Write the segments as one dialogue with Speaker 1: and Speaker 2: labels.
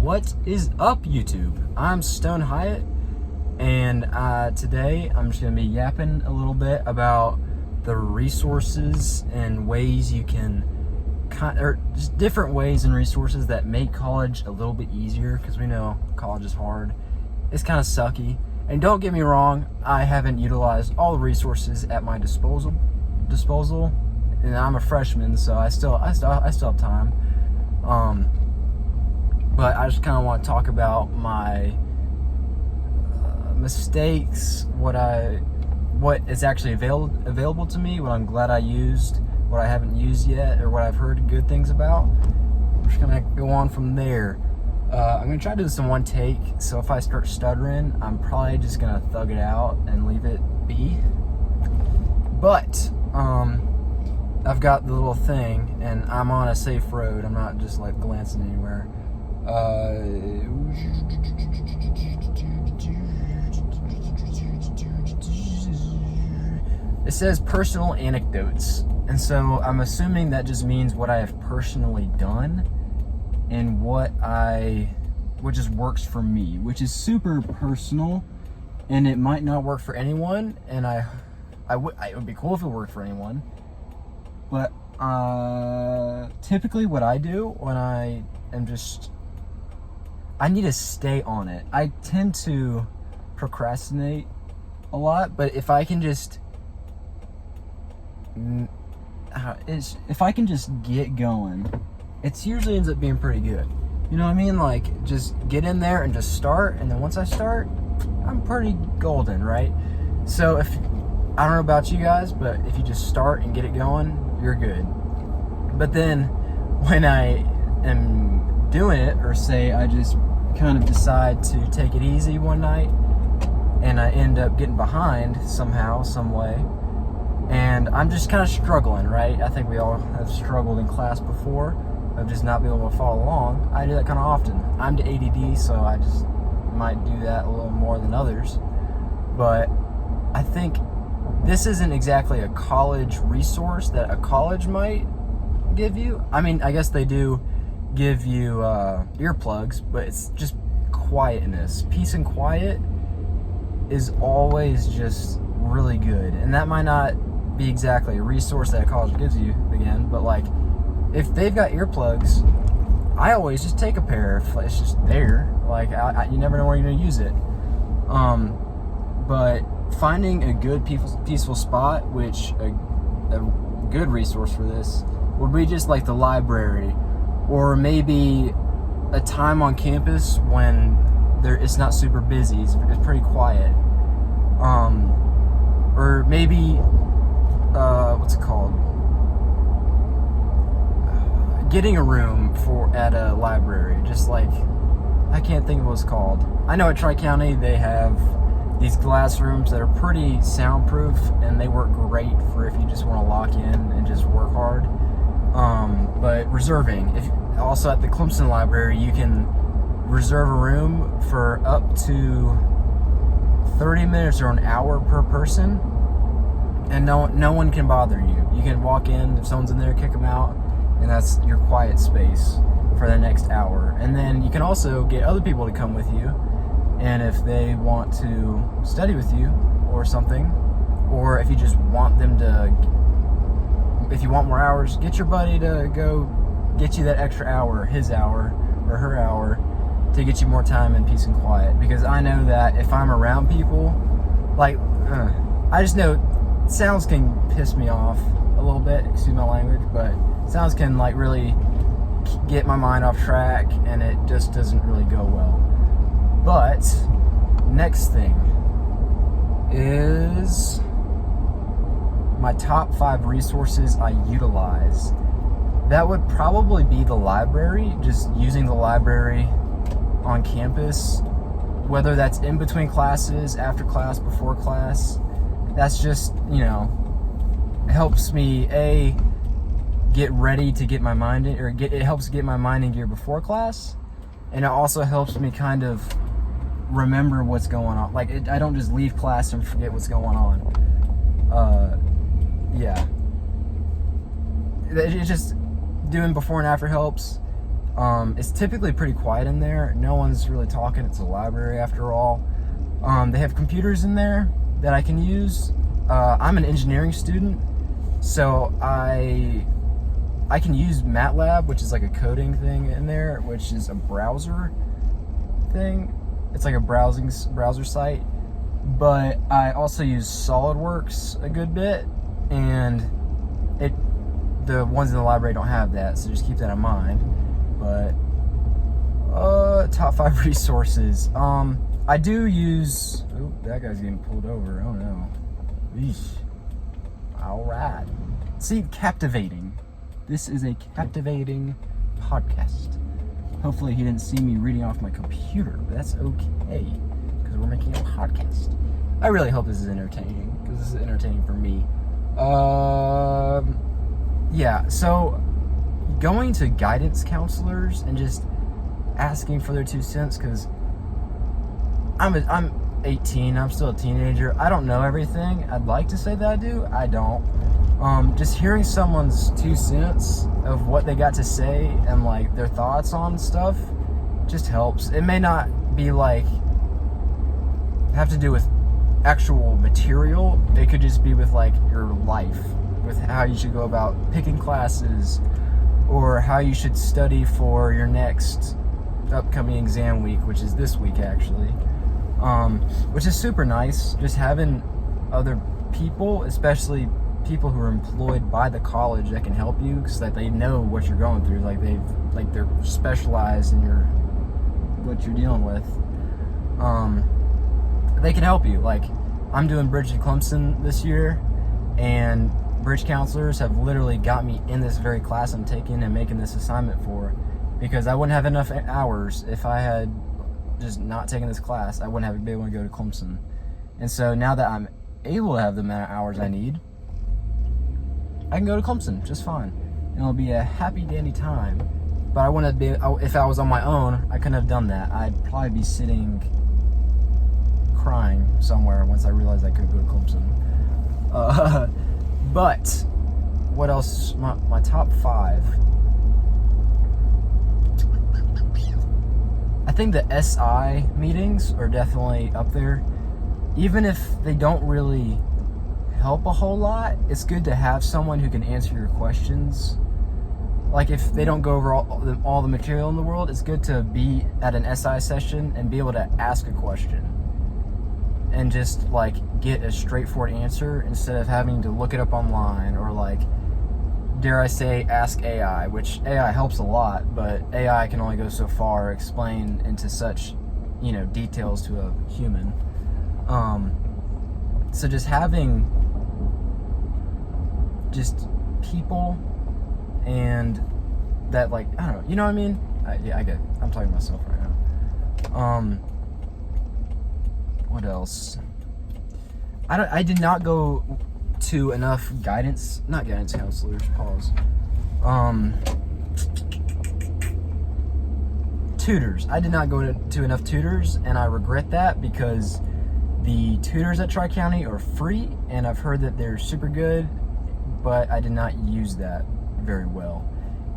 Speaker 1: What is up, YouTube? I'm Stone Hyatt, and today I'm just going to be yapping a little bit about the resources and ways you can, or just different ways and resources that make college a little bit easier, because we know college is hard. It's kind of sucky, and don't get me wrong, I haven't utilized all the resources at my disposal, and I'm a freshman, so I still have time. But I just kind of want to talk about my mistakes, what is actually available to me, what I'm glad I used, what I haven't used yet, or what I've heard good things about. I'm just gonna go on from there. I'm gonna try to do this in one take, so if I start stuttering, I'm probably just gonna thug it out and leave it be. But I've got the little thing, and I'm on a safe road. I'm not just like glancing anywhere. It says personal anecdotes, and so I'm assuming that just means what I have personally done and what just works for me, which is super personal, and it might not work for anyone, and it would be cool if it worked for anyone. But typically what I do when I need to stay on it. I tend to procrastinate a lot, but if I can just get going, it usually ends up being pretty good. You know what I mean? Like, just get in there and just start, and then once I start, I'm pretty golden, right? So I don't know about you guys, but if you just start and get it going, you're good. But then when I am doing it, or say I just kind of decide to take it easy one night and I end up getting behind somehow, some way, and I'm just kind of struggling, right? I think we all have struggled in class before of just not being able to follow along. I do that kind of often. I'm to ADD, so I just might do that a little more than others. But I think this isn't exactly a college resource that a college might give you. I mean, I guess they do give you earplugs, but it's just quietness. Peace and quiet is always just really good, and that might not be exactly a resource that a college gives you again, but like, if they've got earplugs, I always just take a pair if it's just there. Like, you never know where you're gonna use it. But finding a good peaceful spot, which a good resource for this would be just like the library, or maybe a time on campus when it's not super busy, it's pretty quiet. Or maybe what's it called? Getting a room at a library. Just like, I can't think of what it's called. I know at Tri-County they have these glass rooms that are pretty soundproof, and they work great for if you just want to lock in and just work hard. But reserving, also at the Clemson Library, you can reserve a room for up to 30 minutes or an hour per person, and no one can bother you. You can walk in, if someone's in there, kick them out, and that's your quiet space for the next hour. And then you can also get other people to come with you, and if they want to study with you or something, or if you just want them to, if you want more hours, get your buddy to go get you that extra hour, his hour or her hour, to get you more time in peace and quiet. Because I know that if I'm around people, like, I just know sounds can piss me off a little bit, excuse my language, but sounds can like really get my mind off track, and it just doesn't really go well. But next thing is my top 5 resources I utilize. That would probably be the library, just using the library on campus, whether that's in between classes, after class, before class. That's just, helps me get ready to get my mind in, it helps get my mind in gear before class, and it also helps me kind of remember what's going on. Like, I don't just leave class and forget what's going on. Yeah. It's just doing before and after helps. It's typically pretty quiet in there. No one's really talking. It's a library after all. They have computers in there that I can use. I'm an engineering student, so I can use MATLAB, which is like a coding thing in there, which is a browser thing. It's like a browser site. But I also use SolidWorks a good bit, and the ones in the library don't have that, so just keep that in mind. But top 5 resources. I do use. Oh, that guy's getting pulled over. Oh no. Eesh. All right. See, captivating. This is a captivating podcast. Hopefully, he didn't see me reading off my computer, but that's okay because we're making a podcast. I really hope this is entertaining because this is entertaining for me. Yeah. So, going to guidance counselors and just asking for their 2 cents because I'm 18. I'm still a teenager. I don't know everything. I'd like to say that I do. I don't. Just hearing someone's 2 cents of what they got to say and like their thoughts on stuff just helps. It may not be like have to do with actual material. It could just be with like your life, with how you should go about picking classes or how you should study for your next upcoming exam week, which is this week actually. Which is super nice, just having other people, especially people who are employed by the college that can help you because that they know what you're going through, they're specialized in what you're dealing with. They can help you. Like, I'm doing Bridge to Clemson this year, and bridge counselors have literally got me in this very class I'm taking and making this assignment for, because I wouldn't have enough hours if I had just not taking this class. I wouldn't have been able to go to Clemson. And so now that I'm able to have the amount of hours I need, I can go to Clemson just fine. And it'll be a happy dandy time. But I wouldn't be, if I was on my own, I couldn't have done that. I'd probably be sitting crying somewhere once I realized I couldn't go to Clemson. But what else? My top 5. I think the SI meetings are definitely up there. Even if they don't really help a whole lot, it's good to have someone who can answer your questions. Like, if they don't go over all the material in the world, it's good to be at an SI session and be able to ask a question and just like get a straightforward answer instead of having to look it up online or, like, dare I say, ask AI, which AI helps a lot, but AI can only go so far, explain into such, details to a human. So just having just people and that, like, I don't know, you know what I mean? I get it. I'm talking to myself right now. What else? I did not go to enough not guidance counselors, pause. Tutors. I did not go to enough tutors, and I regret that because the tutors at Tri-County are free, and I've heard that they're super good, but I did not use that very well.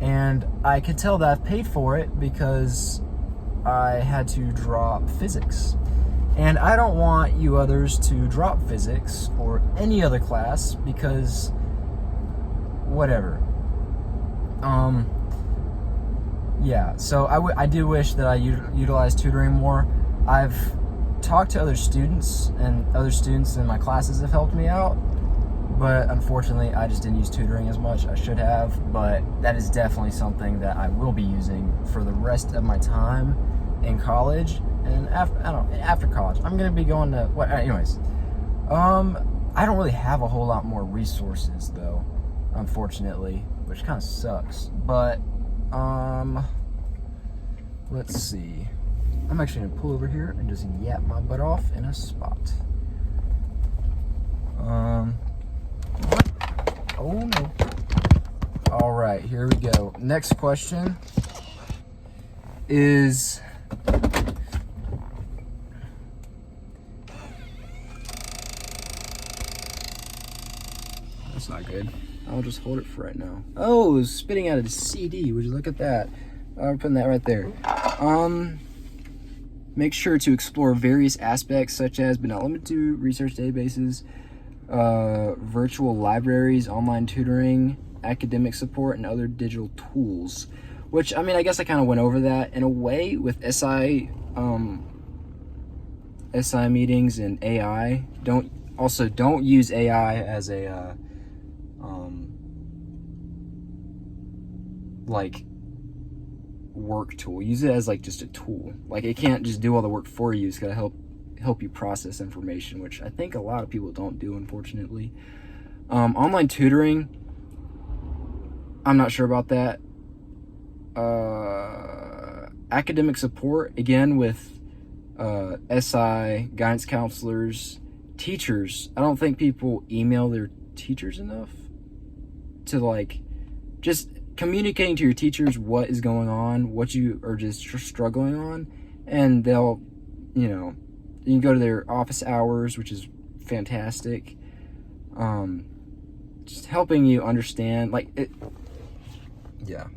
Speaker 1: And I could tell that I've paid for it because I had to drop physics. And I don't want you others to drop physics or any other class because whatever. Yeah, so I do wish that I utilized tutoring more. I've talked to other students, and other students in my classes have helped me out, but unfortunately I just didn't use tutoring as much. I should have, but that is definitely something that I will be using for the rest of my time in college. And after college, I'm gonna be going to anyways. I don't really have a whole lot more resources though, unfortunately, which kind of sucks. But let's see. I'm actually gonna pull over here and just yap my butt off in a spot. Oh no. All right, here we go. Next question is, that's not good. I'll just hold it for right now. Oh, it was spitting out a CD. Would you look at that? I'm putting that right there. Make sure to explore various aspects such as, but not limited to, research databases, virtual libraries, online tutoring, academic support, and other digital tools. Which, I mean, I guess I kind of went over that in a way with SI meetings and AI. Don't use AI as a like work tool. Use it as like just a tool. Like, it can't just do all the work for you. It's gotta help you process information, which I think a lot of people don't do, unfortunately. Online tutoring, I'm not sure about that. Academic support, again, with SI, guidance counselors, teachers. I don't think people email their teachers enough to, like, just communicating to your teachers what is going on, what you are just struggling on, and they'll, you know, you can go to their office hours, which is fantastic. Just helping you understand, like, it, yeah.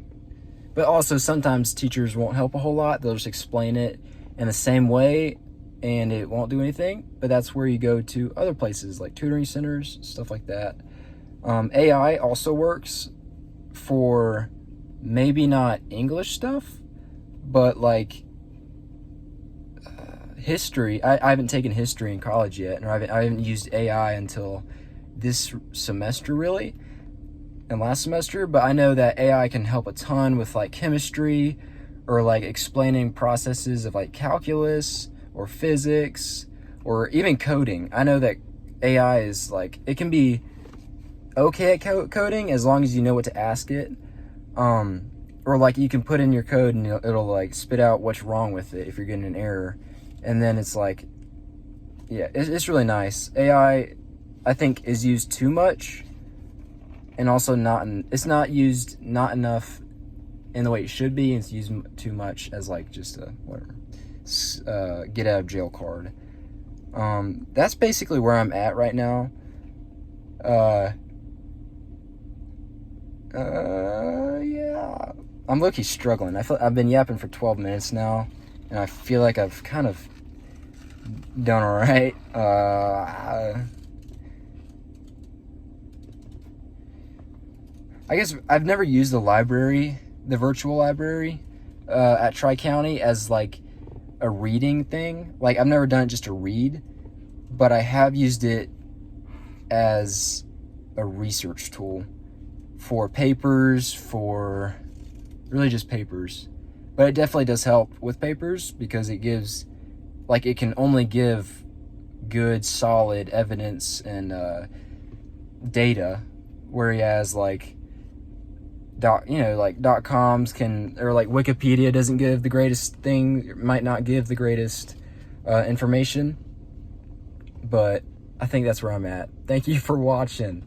Speaker 1: But also, sometimes teachers won't help a whole lot. They'll just explain it in the same way, and it won't do anything. But that's where you go to other places, like tutoring centers, stuff like that. AI also works for maybe not English stuff, but like history. I haven't taken history in college yet, and I haven't used AI until this semester, really, and last semester. But I know that AI can help a ton with like chemistry, or like explaining processes of like calculus or physics, or even coding. I know that AI is like, it can be okay at coding as long as you know what to ask it. Or like, you can put in your code and it'll like spit out what's wrong with it if you're getting an error. And then it's like, yeah, it's really nice. AI, I think, is used too much, and also it's not used not enough in the way it should be. It's used too much as like just a whatever, get out of jail card. That's basically where I'm at right now. Yeah, I'm low-key struggling. I've been yapping for 12 minutes now, and I feel like I've kind of done all right. I guess I've never used the library, the virtual library, at Tri-County as like a reading thing. Like, I've never done it just to read, but I have used it as a research tool for papers, for really just papers. But it definitely does help with papers, because it gives, like, it can only give good, solid evidence and data, whereas like .coms can, or like Wikipedia doesn't give the greatest thing. It might not give the greatest information, but I think that's where I'm at. Thank you for watching.